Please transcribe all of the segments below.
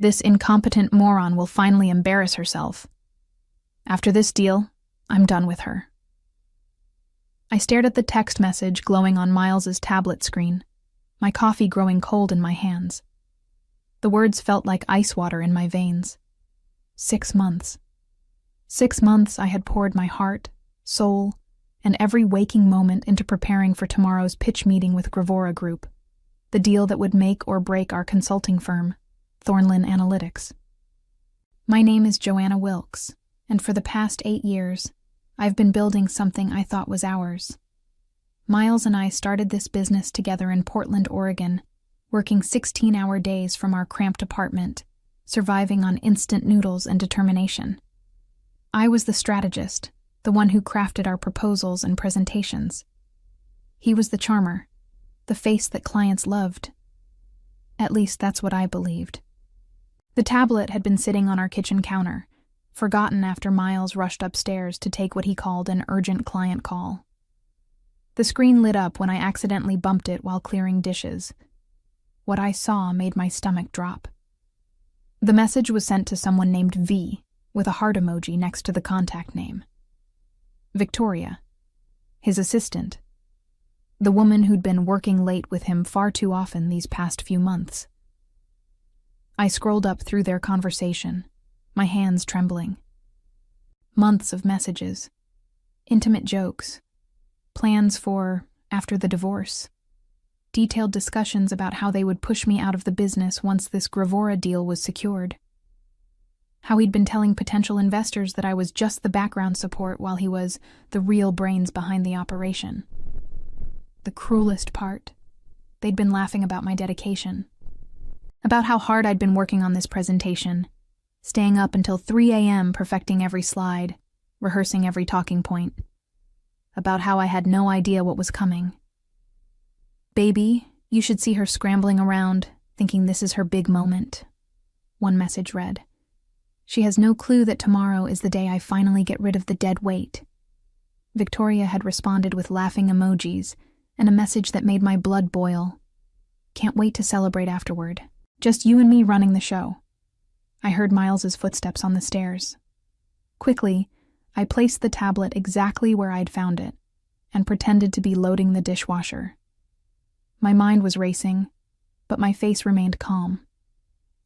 This incompetent moron will finally embarrass herself. After this deal, I'm done with her. I stared at the text message glowing on Miles's tablet screen, my coffee growing cold in my hands. The words felt like ice water in my veins. 6 months. 6 months I had poured my heart, soul, and every waking moment into preparing for tomorrow's pitch meeting with Gravora Group, the deal that would make or break our consulting firm, Thornlin Analytics. My name is Joanna Wilkes, and for the past 8 years, I've been building something I thought was ours. Miles and I started this business together in Portland, Oregon, working 16-hour days from our cramped apartment, surviving on instant noodles and determination. I was the strategist, the one who crafted our proposals and presentations. He was the charmer, the face that clients loved. At least that's what I believed. The tablet had been sitting on our kitchen counter, forgotten after Miles rushed upstairs to take what he called an urgent client call. The screen lit up when I accidentally bumped it while clearing dishes. What I saw made my stomach drop. The message was sent to someone named V, with a heart emoji next to the contact name. Victoria, his assistant, the woman who'd been working late with him far too often these past few months. I scrolled up through their conversation, my hands trembling. Months of messages, intimate jokes, plans for after the divorce, detailed discussions about how they would push me out of the business once this Gravora deal was secured. How he'd been telling potential investors that I was just the background support while he was the real brains behind the operation. The cruelest part, they'd been laughing about my dedication. About how hard I'd been working on this presentation, staying up until 3 a.m. perfecting every slide, rehearsing every talking point. About how I had no idea what was coming. "Baby, you should see her scrambling around, thinking this is her big moment," one message read. "She has no clue that tomorrow is the day I finally get rid of the dead weight." Victoria had responded with laughing emojis and a message that made my blood boil. "Can't wait to celebrate afterward. Just you and me running the show." I heard Miles's footsteps on the stairs. Quickly, I placed the tablet exactly where I'd found it and pretended to be loading the dishwasher. My mind was racing, but my face remained calm.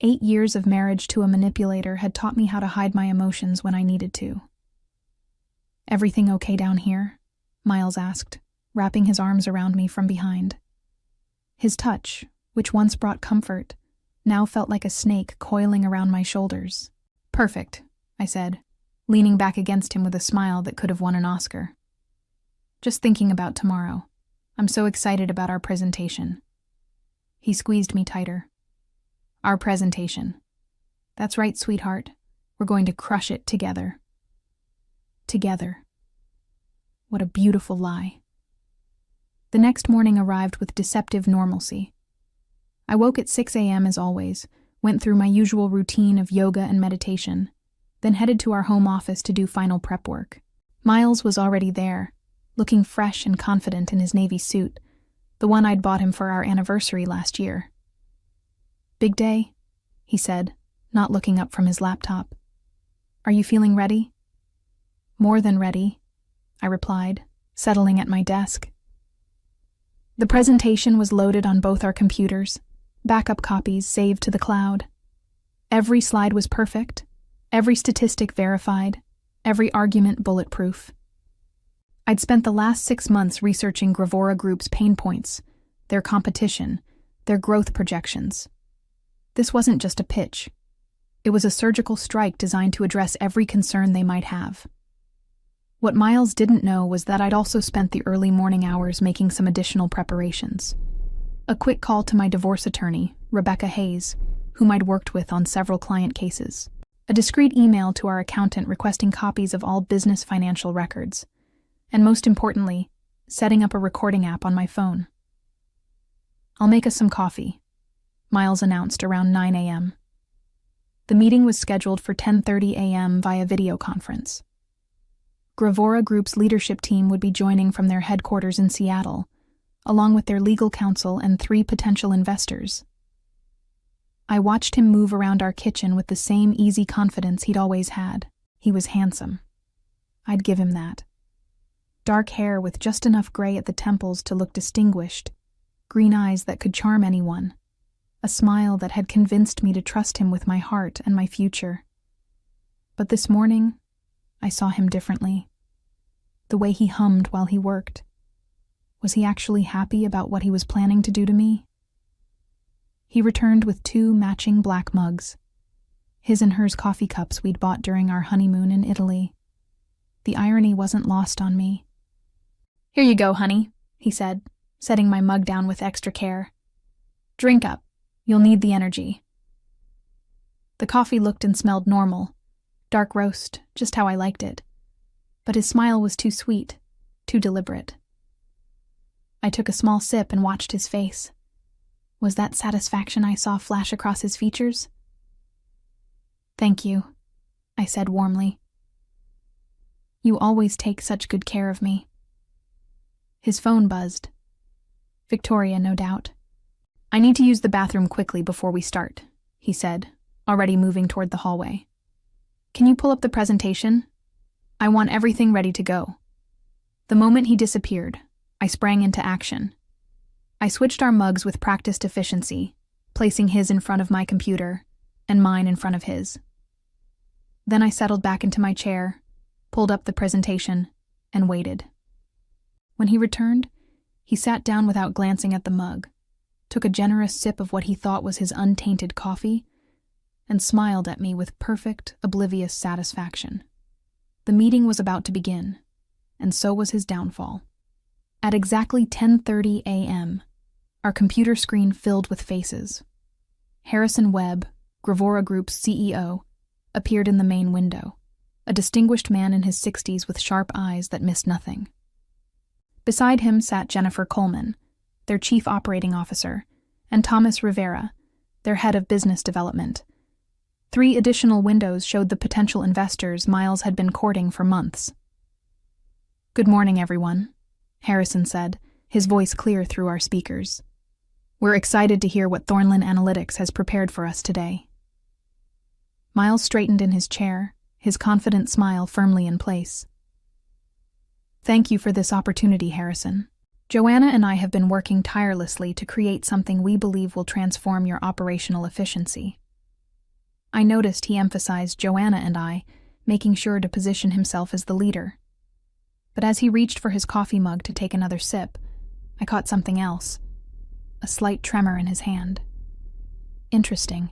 8 years of marriage to a manipulator had taught me how to hide my emotions when I needed to. "Everything okay down here?" Miles asked, wrapping his arms around me from behind. His touch, which once brought comfort, now felt like a snake coiling around my shoulders. "Perfect," I said, leaning back against him with a smile that could have won an Oscar. "Just thinking about tomorrow. I'm so excited about our presentation." He squeezed me tighter. "Our presentation. That's right, sweetheart. We're going to crush it together." Together. What a beautiful lie. The next morning arrived with deceptive normalcy. I woke at 6 a.m. as always, went through my usual routine of yoga and meditation, then headed to our home office to do final prep work. Miles was already there, looking fresh and confident in his navy suit, the one I'd bought him for our anniversary last year. "Big day?" he said, not looking up from his laptop. "Are you feeling ready?" "More than ready," I replied, settling at my desk. The presentation was loaded on both our computers, backup copies saved to the cloud. Every slide was perfect, every statistic verified, every argument bulletproof. I'd spent the last 6 months researching Gravora Group's pain points, their competition, their growth projections. This wasn't just a pitch. It was a surgical strike designed to address every concern they might have. What Miles didn't know was that I'd also spent the early morning hours making some additional preparations. A quick call to my divorce attorney, Rebecca Hayes, whom I'd worked with on several client cases. A discreet email to our accountant requesting copies of all business financial records. And most importantly, setting up a recording app on my phone. "I'll make us some coffee," Miles announced around 9 a.m. The meeting was scheduled for 10:30 a.m. via video conference. Gravora Group's leadership team would be joining from their headquarters in Seattle, along with their legal counsel and 3 potential investors. I watched him move around our kitchen with the same easy confidence he'd always had. He was handsome. I'd give him that. Dark hair with just enough gray at the temples to look distinguished, green eyes that could charm anyone, a smile that had convinced me to trust him with my heart and my future. But this morning, I saw him differently. The way he hummed while he worked. Was he actually happy about what he was planning to do to me? He returned with 2 matching black mugs, his and hers coffee cups we'd bought during our honeymoon in Italy. The irony wasn't lost on me. "Here you go, honey," he said, setting my mug down with extra care. "Drink up. You'll need the energy." The coffee looked and smelled normal, dark roast, just how I liked it. But his smile was too sweet, too deliberate. I took a small sip and watched his face. Was that satisfaction I saw flash across his features? "Thank you," I said warmly. "You always take such good care of me." His phone buzzed. Victoria, no doubt. "I need to use the bathroom quickly before we start," he said, already moving toward the hallway. "Can you pull up the presentation? I want everything ready to go." The moment he disappeared, I sprang into action. I switched our mugs with practiced efficiency, placing his in front of my computer and mine in front of his. Then I settled back into my chair, pulled up the presentation, and waited. When he returned, he sat down without glancing at the mug, took a generous sip of what he thought was his untainted coffee, and smiled at me with perfect, oblivious satisfaction. The meeting was about to begin, and so was his downfall. At exactly 10:30 a.m., our computer screen filled with faces. Harrison Webb, Gravora Group's CEO, appeared in the main window, a distinguished man in his 60s with sharp eyes that missed nothing. Beside him sat Jennifer Coleman, their chief operating officer, and Thomas Rivera, their head of business development. 3 additional windows showed the potential investors Miles had been courting for months. "Good morning, everyone," Harrison said, his voice clear through our speakers. "We're excited to hear what Thornlin Analytics has prepared for us today." Miles straightened in his chair, his confident smile firmly in place. "Thank you for this opportunity, Harrison. Joanna and I have been working tirelessly to create something we believe will transform your operational efficiency." I noticed he emphasized Joanna and I, making sure to position himself as the leader. But as he reached for his coffee mug to take another sip, I caught something else, a slight tremor in his hand. "Interesting.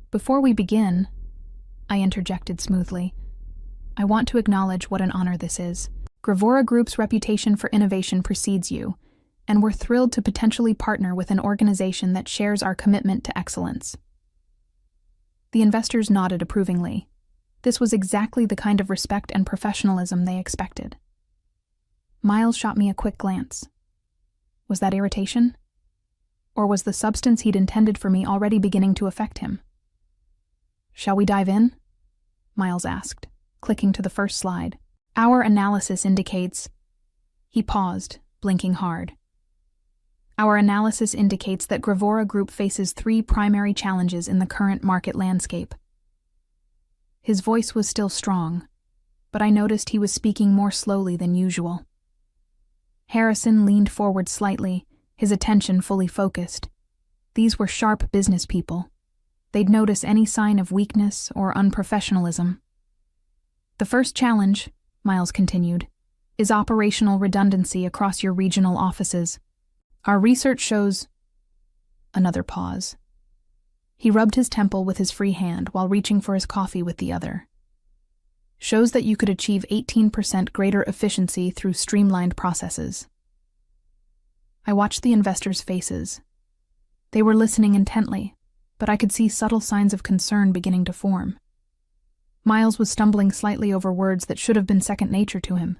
Before we begin," I interjected smoothly, "I want to acknowledge what an honor this is. Gravora Group's reputation for innovation precedes you, and we're thrilled to potentially partner with an organization that shares our commitment to excellence." The investors nodded approvingly. This was exactly the kind of respect and professionalism they expected. Miles shot me a quick glance. Was that irritation? Or was the substance he'd intended for me already beginning to affect him? "Shall we dive in?" Miles asked, clicking to the first slide. "Our analysis indicates—" He paused, blinking hard. "Our analysis indicates that Gravora Group faces 3 primary challenges in the current market landscape." His voice was still strong, but I noticed he was speaking more slowly than usual. Harrison leaned forward slightly, his attention fully focused. These were sharp business people. They'd notice any sign of weakness or unprofessionalism. "The first challenge," Miles continued, "is operational redundancy across your regional offices. Our research shows—" Another pause. He rubbed his temple with his free hand while reaching for his coffee with the other. "Shows that you could achieve 18% greater efficiency through streamlined processes." I watched the investors' faces. They were listening intently, but I could see subtle signs of concern beginning to form. Miles was stumbling slightly over words that should have been second nature to him.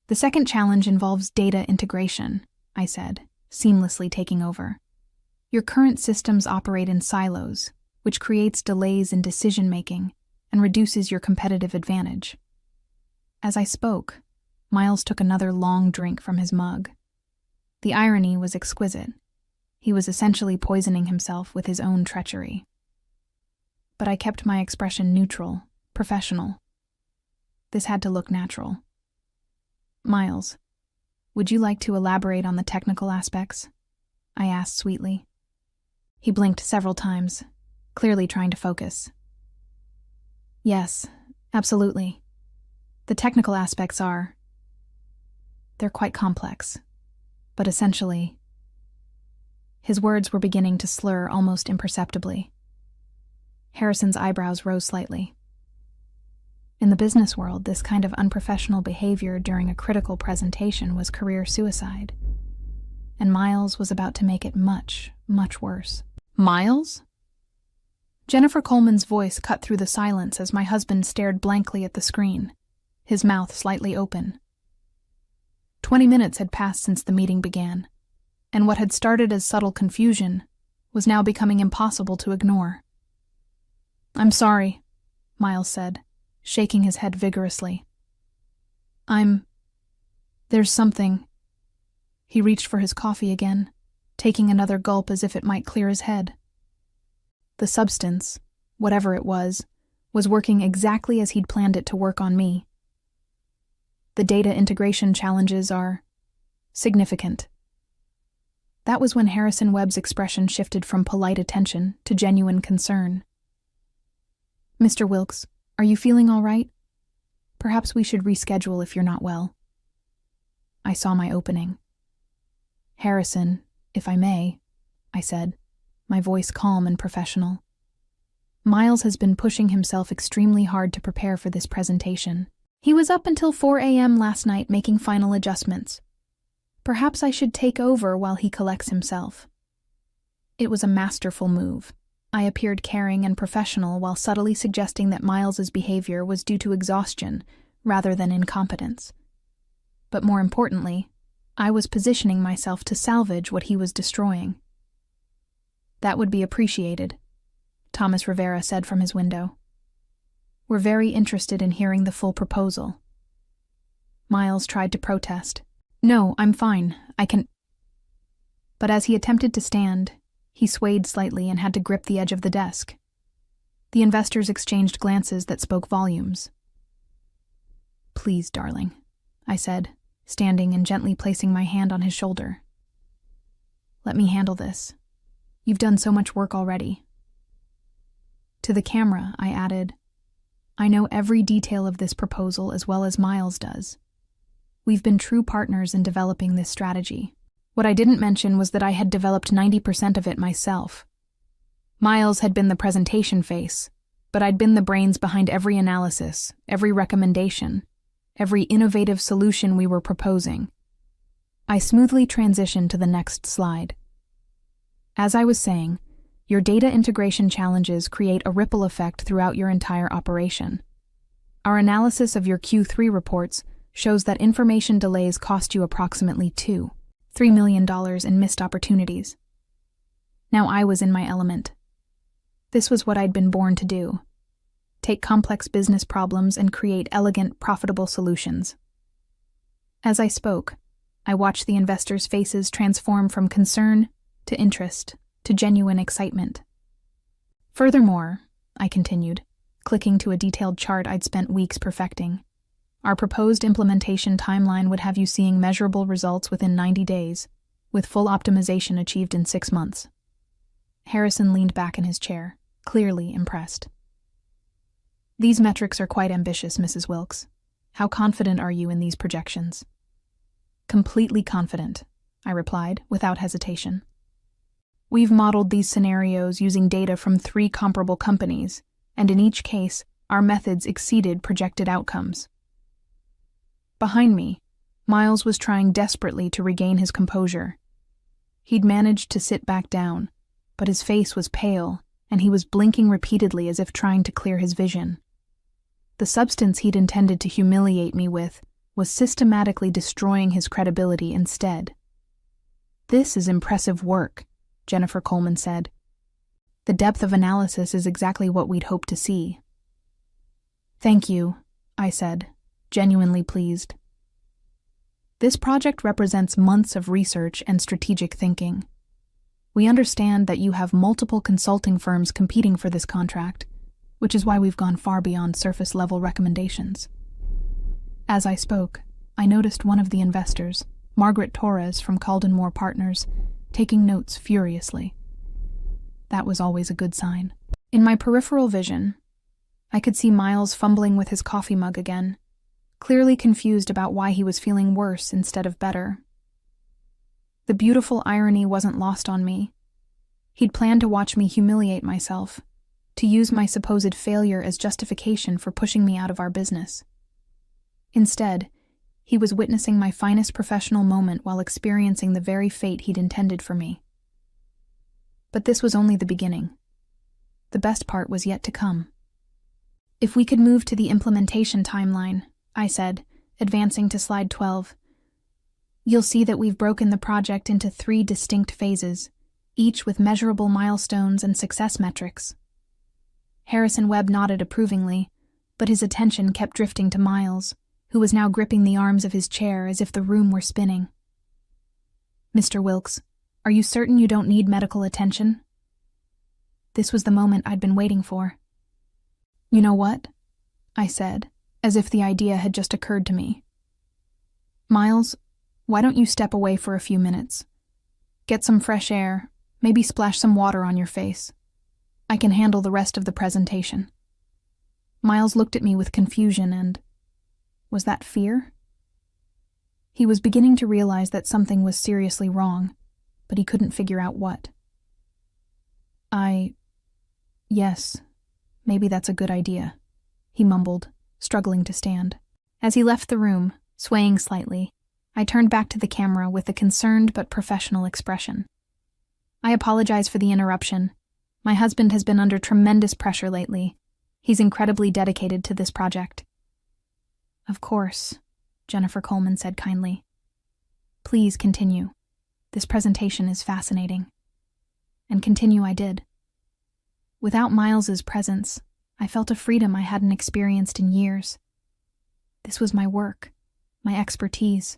"The second challenge involves data integration," I said, seamlessly taking over. "Your current systems operate in silos, which creates delays in decision-making and reduces your competitive advantage." As I spoke, Miles took another long drink from his mug. The irony was exquisite. He was essentially poisoning himself with his own treachery. But I kept my expression neutral, professional. This had to look natural. Miles, would you like to elaborate on the technical aspects? I asked sweetly. He blinked several times, clearly trying to focus. Yes, absolutely. The technical aspects they're quite complex, but essentially... His words were beginning to slur almost imperceptibly. Harrison's eyebrows rose slightly. In the business world, this kind of unprofessional behavior during a critical presentation was career suicide. And Miles was about to make it much, much worse. Miles? Jennifer Coleman's voice cut through the silence as my husband stared blankly at the screen, his mouth slightly open. 20 minutes had passed since the meeting began, and what had started as subtle confusion was now becoming impossible to ignore. I'm sorry, Miles said, shaking his head vigorously. There's something. He reached for his coffee again, taking another gulp as if it might clear his head. The substance, whatever it was working exactly as he'd planned it to work on me. The data integration challenges are significant. That was when Harrison Webb's expression shifted from polite attention to genuine concern. Mr. Wilkes, are you feeling all right? Perhaps we should reschedule if you're not well. I saw my opening. Harrison, if I may, I said, my voice calm and professional. Miles has been pushing himself extremely hard to prepare for this presentation. He was up until 4 a.m. last night making final adjustments. Perhaps I should take over while he collects himself. It was a masterful move. I appeared caring and professional while subtly suggesting that Miles's behavior was due to exhaustion rather than incompetence. But more importantly, I was positioning myself to salvage what he was destroying. That would be appreciated, Thomas Rivera said from his window. We're very interested in hearing the full proposal. Miles tried to protest. No, I'm fine. I can... But as he attempted to stand, he swayed slightly and had to grip the edge of the desk. The investors exchanged glances that spoke volumes. Please, darling, I said, standing and gently placing my hand on his shoulder. Let me handle this. You've done so much work already. To the camera, I added, I know every detail of this proposal as well as Miles does. We've been true partners in developing this strategy. What I didn't mention was that I had developed 90% of it myself. Miles had been the presentation face, but I'd been the brains behind every analysis, every recommendation, every innovative solution we were proposing. I smoothly transitioned to the next slide. As I was saying, your data integration challenges create a ripple effect throughout your entire operation. Our analysis of your Q3 reports shows that information delays cost you approximately $3 million in missed opportunities. Now I was in my element. This was what I'd been born to do. Take complex business problems and create elegant, profitable solutions. As I spoke, I watched the investors' faces transform from concern to interest to genuine excitement. Furthermore, I continued, clicking to a detailed chart I'd spent weeks perfecting, our proposed implementation timeline would have you seeing measurable results within 90 days, with full optimization achieved in 6 months. Harrison leaned back in his chair, clearly impressed. These metrics are quite ambitious, Mrs. Wilkes. How confident are you in these projections? Completely confident, I replied, without hesitation. We've modeled these scenarios using data from 3 comparable companies, and in each case, our methods exceeded projected outcomes. Behind me, Miles was trying desperately to regain his composure. He'd managed to sit back down, but his face was pale, and he was blinking repeatedly as if trying to clear his vision. The substance he'd intended to humiliate me with was systematically destroying his credibility instead. This is impressive work, Jennifer Coleman said. The depth of analysis is exactly what we'd hoped to see. Thank you, I said, genuinely pleased. This project represents months of research and strategic thinking. We understand that you have multiple consulting firms competing for this contract, which is why we've gone far beyond surface-level recommendations. As I spoke, I noticed one of the investors, Margaret Torres from Calden Moore Partners, taking notes furiously. That was always a good sign. In my peripheral vision, I could see Miles fumbling with his coffee mug again, clearly confused about why he was feeling worse instead of better. The beautiful irony wasn't lost on me. He'd planned to watch me humiliate myself, to use my supposed failure as justification for pushing me out of our business. Instead, he was witnessing my finest professional moment while experiencing the very fate he'd intended for me. But this was only the beginning. The best part was yet to come. If we could move to the implementation timeline, I said, advancing to slide 12. You'll see that we've broken the project into 3 distinct phases, each with measurable milestones and success metrics. Harrison Webb nodded approvingly, but his attention kept drifting to Miles, who was now gripping the arms of his chair as if the room were spinning. Mr. Wilkes, are you certain you don't need medical attention? This was the moment I'd been waiting for. You know what? I said, as if the idea had just occurred to me. Miles, why don't you step away for a few minutes? Get some fresh air, maybe splash some water on your face. I can handle the rest of the presentation. Miles looked at me with confusion and... was that fear? He was beginning to realize that something was seriously wrong, but he couldn't figure out what. Yes, maybe that's a good idea, he mumbled, struggling to stand. As he left the room, swaying slightly, I turned back to the camera with a concerned but professional expression. I apologize for the interruption. My husband has been under tremendous pressure lately. He's incredibly dedicated to this project. Of course, Jennifer Coleman said kindly. Please continue. This presentation is fascinating. And continue I did. Without Miles's presence, I felt a freedom I hadn't experienced in years. This was my work, my expertise,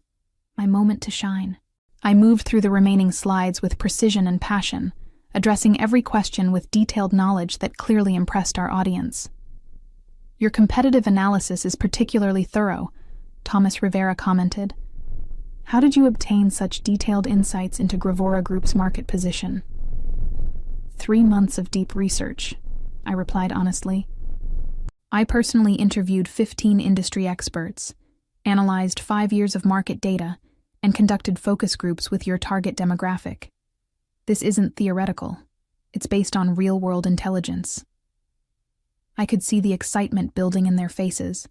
my moment to shine. I moved through the remaining slides with precision and passion, addressing every question with detailed knowledge that clearly impressed our audience. Your competitive analysis is particularly thorough, Thomas Rivera commented. How did you obtain such detailed insights into Gravora Group's market position? 3 months of deep research, I replied honestly. I personally interviewed 15 industry experts, analyzed 5 years of market data, and conducted focus groups with your target demographic. This isn't theoretical. It's based on real-world intelligence. I could see the excitement building in their faces.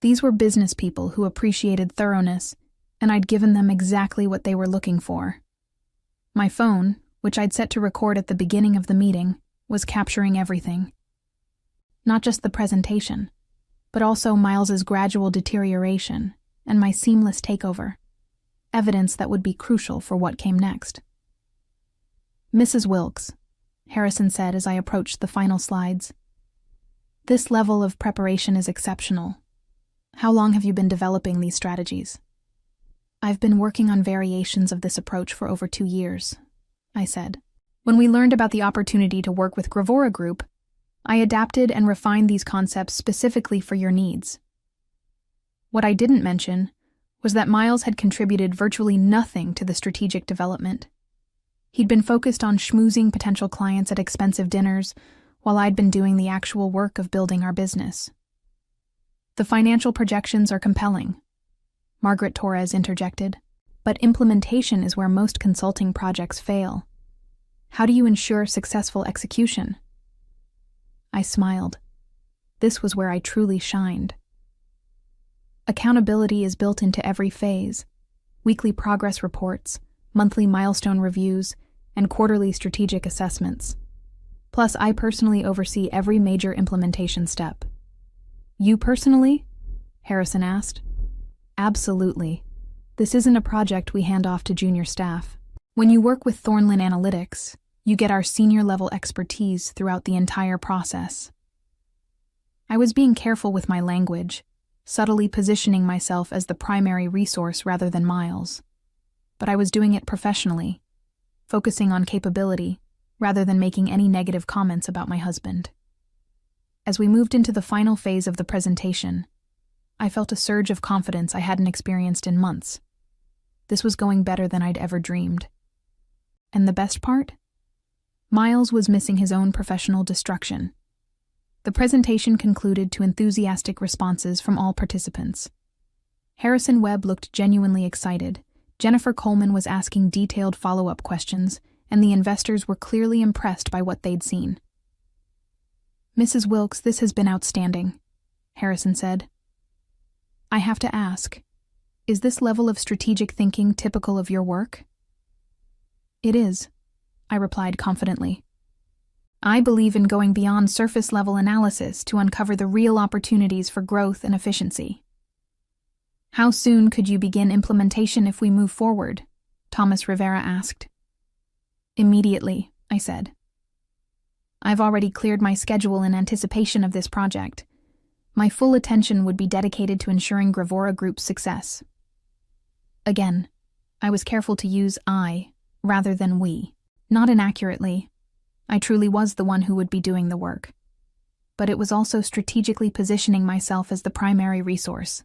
These were business people who appreciated thoroughness, and I'd given them exactly what they were looking for. My phone, which I'd set to record at the beginning of the meeting, was capturing everything. Not just the presentation, but also Miles's gradual deterioration and my seamless takeover, evidence that would be crucial for what came next. Mrs. Wilkes, Harrison said as I approached the final slides. This level of preparation is exceptional. How long have you been developing these strategies? I've been working on variations of this approach for over 2 years, I said. When we learned about the opportunity to work with Gravora Group, I adapted and refined these concepts specifically for your needs. What I didn't mention was that Miles had contributed virtually nothing to the strategic development. He'd been focused on schmoozing potential clients at expensive dinners, while I'd been doing the actual work of building our business. The financial projections are compelling, Margaret Torres interjected, but implementation is where most consulting projects fail. How do you ensure successful execution? I smiled. This was where I truly shined. Accountability is built into every phase. Weekly progress reports, monthly milestone reviews, and quarterly strategic assessments. Plus, I personally oversee every major implementation step. You personally? Harrison asked. Absolutely. This isn't a project we hand off to junior staff. When you work with Thornlin Analytics, you get our senior-level expertise throughout the entire process. I was being careful with my language, subtly positioning myself as the primary resource rather than Miles. But I was doing it professionally. focusing on capability rather than making any negative comments about my husband. As we moved into the final phase of the presentation, I felt a surge of confidence I hadn't experienced in months. This was going better than I'd ever dreamed. And the best part? Miles was missing his own professional destruction. The presentation concluded to enthusiastic responses from all participants. Harrison Webb looked genuinely excited, Jennifer Coleman was asking detailed follow-up questions, and the investors were clearly impressed by what they'd seen. "Mrs. Wilkes, this has been outstanding," Harrison said. "I have to ask, is this level of strategic thinking typical of your work?" "It is," I replied confidently. "I believe in going beyond surface-level analysis to uncover the real opportunities for growth and efficiency." "How soon could you begin implementation if we move forward?" Thomas Rivera asked. "Immediately," I said. "I've already cleared my schedule in anticipation of this project. My full attention would be dedicated to ensuring Gravora Group's success." Again, I was careful to use I rather than we. Not inaccurately. I truly was the one who would be doing the work. But it was also strategically positioning myself as the primary resource.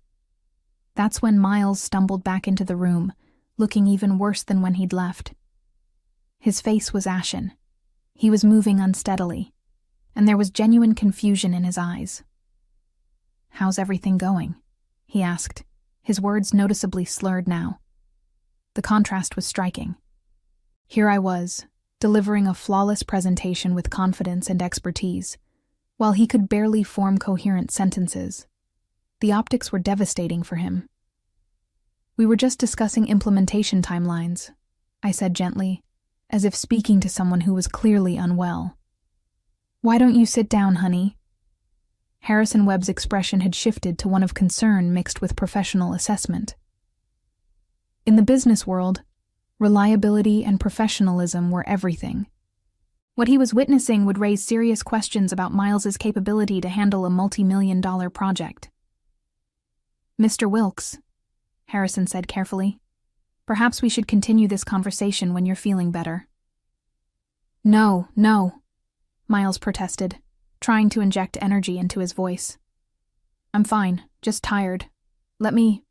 That's when Miles stumbled back into the room, looking even worse than when he'd left. His face was ashen. He was moving unsteadily, and there was genuine confusion in his eyes. "How's everything going?" he asked, his words noticeably slurred now. The contrast was striking. Here I was, delivering a flawless presentation with confidence and expertise, while he could barely form coherent sentences. The optics were devastating for him. "We were just discussing implementation timelines," I said gently, as if speaking to someone who was clearly unwell. "Why don't you sit down, honey?" Harrison Webb's expression had shifted to one of concern mixed with professional assessment. In the business world, reliability and professionalism were everything. What he was witnessing would raise serious questions about Miles's capability to handle a multi-million-dollar project. "Mr. Wilkes," Harrison said carefully, "perhaps we should continue this conversation when you're feeling better." No, Miles protested, trying to inject energy into his voice. "I'm fine, just tired. Let me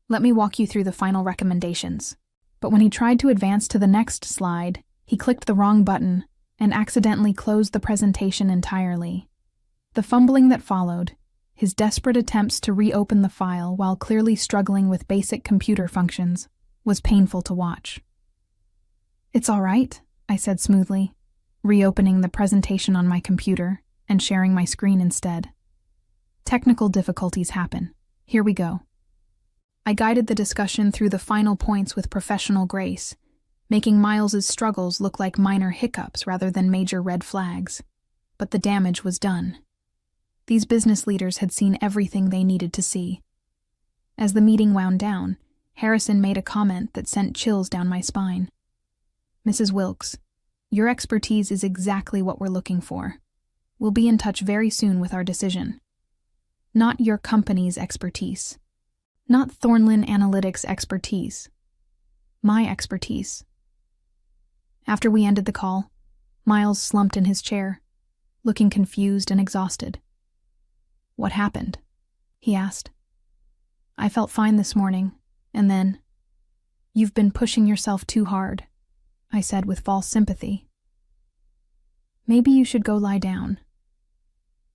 walk you through the final recommendations." But when he tried to advance to the next slide, he clicked the wrong button and accidentally closed the presentation entirely. The fumbling that followed, his desperate attempts to reopen the file while clearly struggling with basic computer functions, was painful to watch. "It's all right," I said smoothly, reopening the presentation on my computer and sharing my screen instead. "Technical difficulties happen. Here we go." I guided the discussion through the final points with professional grace, making Miles's struggles look like minor hiccups rather than major red flags. But the damage was done. These business leaders had seen everything they needed to see. As the meeting wound down, Harrison made a comment that sent chills down my spine. "Mrs. Wilkes, your expertise is exactly what we're looking for. We'll be in touch very soon with our decision." Not your company's expertise. Not Thornlin Analytics' expertise. My expertise. After we ended the call, Miles slumped in his chair, looking confused and exhausted. "What happened?" he asked. "I felt fine this morning, and then—" "You've been pushing yourself too hard," I said with false sympathy. "Maybe you should go lie down.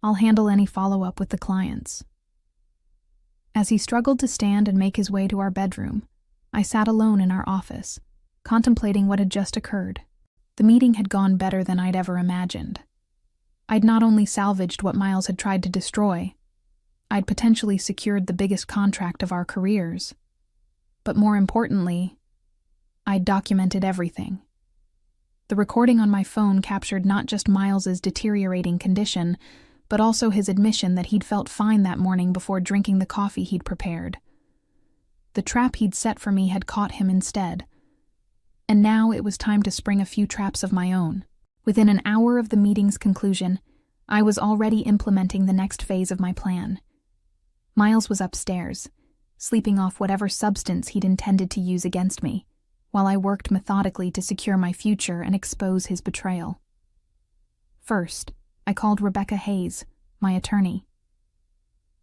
I'll handle any follow-up with the clients." As he struggled to stand and make his way to our bedroom, I sat alone in our office, contemplating what had just occurred. The meeting had gone better than I'd ever imagined. I'd not only salvaged what Miles had tried to destroy, I'd potentially secured the biggest contract of our careers. But more importantly, I'd documented everything. The recording on my phone captured not just Miles's deteriorating condition, but also his admission that he'd felt fine that morning before drinking the coffee he'd prepared. The trap he'd set for me had caught him instead. And now it was time to spring a few traps of my own. Within an hour of the meeting's conclusion, I was already implementing the next phase of my plan. Miles was upstairs, sleeping off whatever substance he'd intended to use against me, while I worked methodically to secure my future and expose his betrayal. First, I called Rebecca Hayes, my attorney.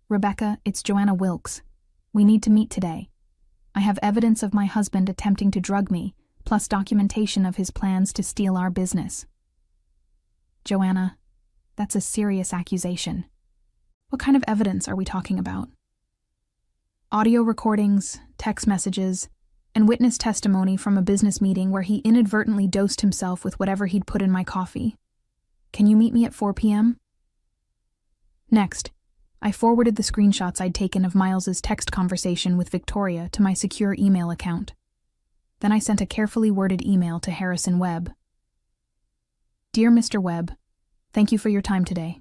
"Rebecca, it's Joanna Wilkes. We need to meet today. I have evidence of my husband attempting to drug me, plus documentation of his plans to steal our business." "Joanna, that's a serious accusation. What kind of evidence are we talking about?" "Audio recordings, text messages, and witness testimony from a business meeting where he inadvertently dosed himself with whatever he'd put in my coffee. Can you meet me at 4 p.m.? Next, I forwarded the screenshots I'd taken of Miles's text conversation with Victoria to my secure email account. Then I sent a carefully worded email to Harrison Webb. "Dear Mr. Webb, thank you for your time today.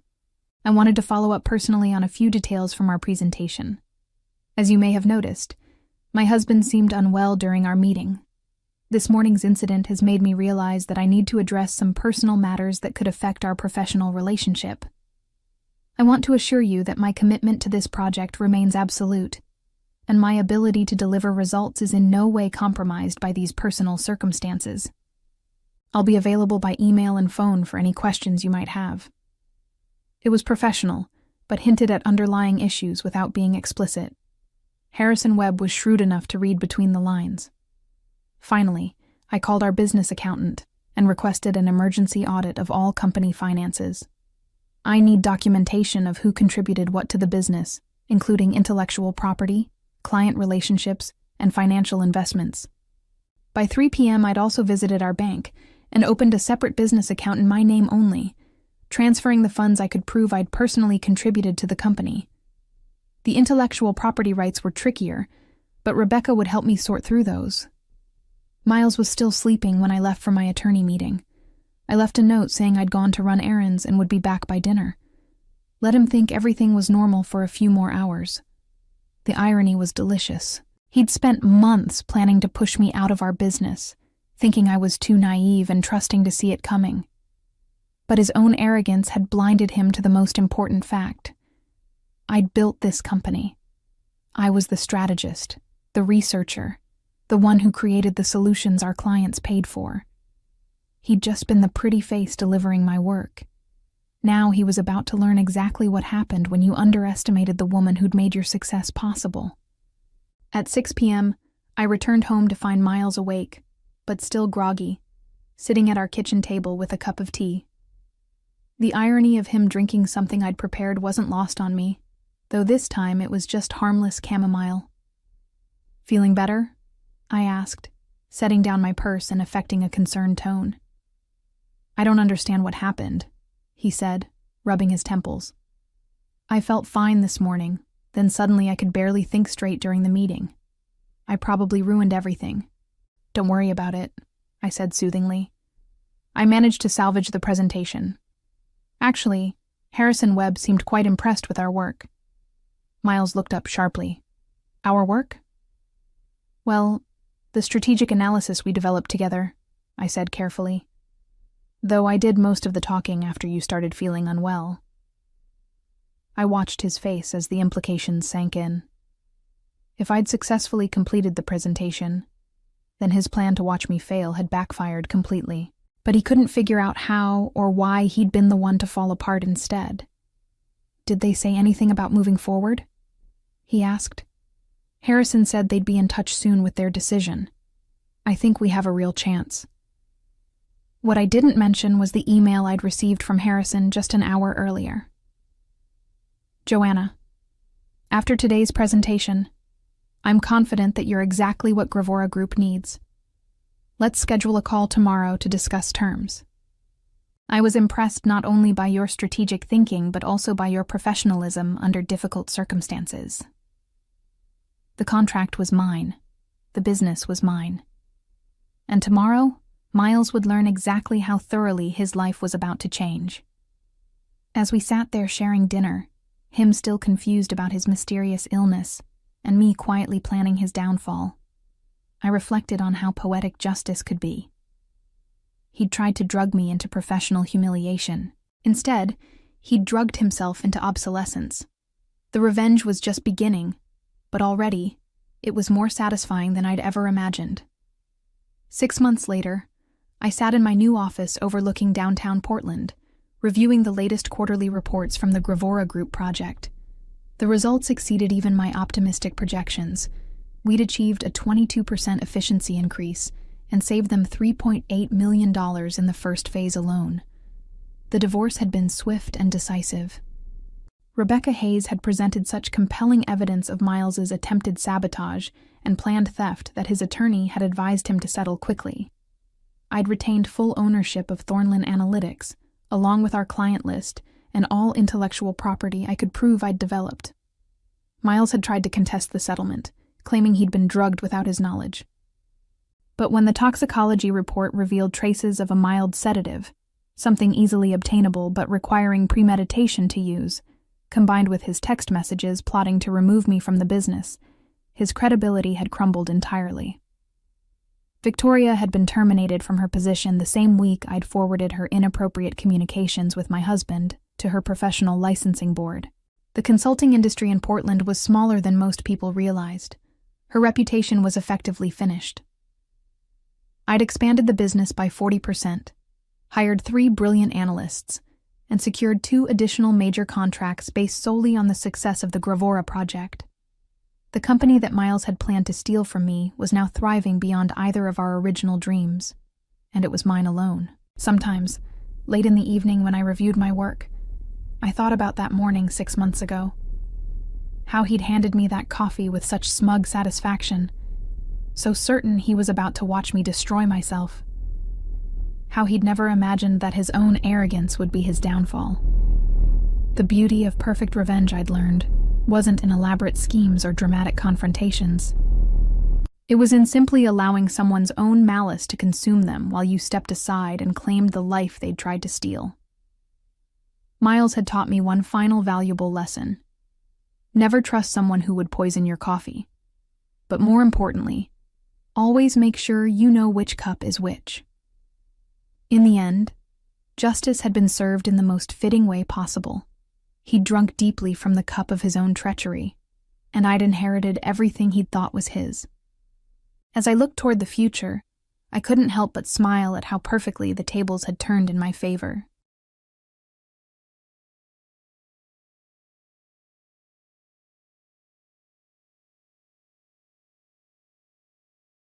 I wanted to follow up personally on a few details from our presentation. As you may have noticed, my husband seemed unwell during our meeting. This morning's incident has made me realize that I need to address some personal matters that could affect our professional relationship. I want to assure you that my commitment to this project remains absolute, and my ability to deliver results is in no way compromised by these personal circumstances. I'll be available by email and phone for any questions you might have." It was professional, but hinted at underlying issues without being explicit. Harrison Webb was shrewd enough to read between the lines. Finally, I called our business accountant and requested an emergency audit of all company finances. I need documentation of who contributed what to the business, including intellectual property, client relationships, and financial investments. By 3 p.m., I'd also visited our bank and opened a separate business account in my name only, transferring the funds I could prove I'd personally contributed to the company. The intellectual property rights were trickier, but Rebecca would help me sort through those. Miles was still sleeping when I left for my attorney meeting. I left a note saying I'd gone to run errands and would be back by dinner. Let him think everything was normal for a few more hours. The irony was delicious. He'd spent months planning to push me out of our business, thinking I was too naive and trusting to see it coming. But his own arrogance had blinded him to the most important fact. I'd built this company. I was the strategist, the researcher, the one who created the solutions our clients paid for. He'd just been the pretty face delivering my work. Now he was about to learn exactly what happened when you underestimated the woman who'd made your success possible. At 6 p.m., I returned home to find Miles awake, but still groggy, sitting at our kitchen table with a cup of tea. The irony of him drinking something I'd prepared wasn't lost on me, though this time it was just harmless chamomile. "Feeling better?" I asked, setting down my purse and affecting a concerned tone. "I don't understand what happened," he said, rubbing his temples. "I felt fine this morning, then suddenly I could barely think straight during the meeting. I probably ruined everything." "Don't worry about it," I said soothingly. "I managed to salvage the presentation. Actually, Harrison Webb seemed quite impressed with our work." Miles looked up sharply. "Our work?" "Well, the strategic analysis we developed together," I said carefully. "Though I did most of the talking after you started feeling unwell." I watched his face as the implications sank in. If I'd successfully completed the presentation, then his plan to watch me fail had backfired completely. But he couldn't figure out how or why he'd been the one to fall apart instead. "Did they say anything about moving forward?" he asked. "Harrison said they'd be in touch soon with their decision. I think we have a real chance." What I didn't mention was the email I'd received from Harrison just an hour earlier. "Joanna, after today's presentation, I'm confident that you're exactly what Gravora Group needs. Let's schedule a call tomorrow to discuss terms. I was impressed not only by your strategic thinking but also by your professionalism under difficult circumstances. The contract was mine. The business was mine. And tomorrow, Miles would learn exactly how thoroughly his life was about to change." As we sat there sharing dinner, him still confused about his mysterious illness, and me quietly planning his downfall, I reflected on how poetic justice could be. He'd tried to drug me into professional humiliation. Instead, he'd drugged himself into obsolescence. The revenge was just beginning, but already, it was more satisfying than I'd ever imagined. 6 months later, I sat in my new office overlooking downtown Portland, reviewing the latest quarterly reports from the Gravora Group project. The results exceeded even my optimistic projections. We'd achieved a 22% efficiency increase and saved them $3.8 million in the first phase alone. The divorce had been swift and decisive. Rebecca Hayes had presented such compelling evidence of Miles's attempted sabotage and planned theft that his attorney had advised him to settle quickly. I'd retained full ownership of Thornland Analytics, along with our client list and all intellectual property I could prove I'd developed. Miles had tried to contest the settlement, claiming he'd been drugged without his knowledge. But when the toxicology report revealed traces of a mild sedative, something easily obtainable but requiring premeditation to use, combined with his text messages plotting to remove me from the business, his credibility had crumbled entirely. Victoria had been terminated from her position the same week I'd forwarded her inappropriate communications with my husband to her professional licensing board. The consulting industry in Portland was smaller than most people realized. Her reputation was effectively finished. I'd expanded the business by 40%, hired 3 brilliant analysts, and secured 2 additional major contracts based solely on the success of the Gravora project. The company that Miles had planned to steal from me was now thriving beyond either of our original dreams, and it was mine alone. Sometimes, late in the evening when I reviewed my work, I thought about that morning 6 months ago. How he'd handed me that coffee with such smug satisfaction, so certain he was about to watch me destroy myself. How he'd never imagined that his own arrogance would be his downfall. The beauty of perfect revenge, I'd learned, wasn't in elaborate schemes or dramatic confrontations. It was in simply allowing someone's own malice to consume them while you stepped aside and claimed the life they'd tried to steal. Miles had taught me one final valuable lesson. Never trust someone who would poison your coffee. But more importantly, always make sure you know which cup is which. In the end, justice had been served in the most fitting way possible. He'd drunk deeply from the cup of his own treachery, and I'd inherited everything he'd thought was his. As I looked toward the future, I couldn't help but smile at how perfectly the tables had turned in my favor.